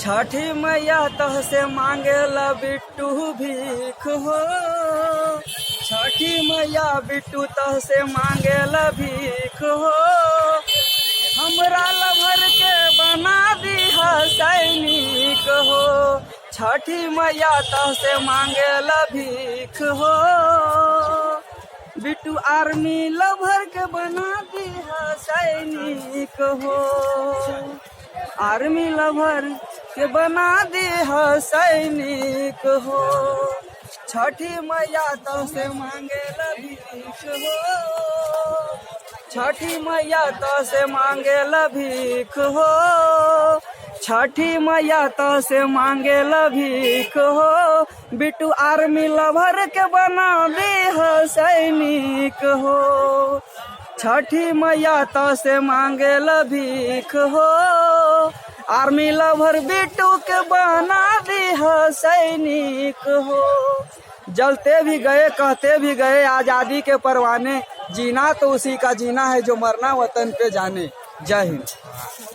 छठी मैया तह से मांगेला बिट्टू भीख हो। छठी मैया बिट्टू तह से मांगेला भीख हो। हमरा लभर के बना दीहा सैनिक हो। छठी मैया तह से मांगेला भीख हो। बिट्टू आर्मी लभर के बना दीहा सैनिक हो। आर्मी लभर के बना दीहा सैनिक हो। छठी मैया तह से मांगेला भीख हो। छठी मैया तह से मांगेला भीख हो। छठी मैया तह से मांगेला भीख हो। बिट्टू आर्मी लभर के बना दीहा सैनिक हो। छठी मैया तह से मांगेला भीख हो। आर्मी लभर बिट्टू के बना दीहा सैनिक हो। जलते भी गए कहते भी गए आजादी के परवाने। जीना तो उसी का जीना है जो मरना वतन पे जाने। जय हिंद।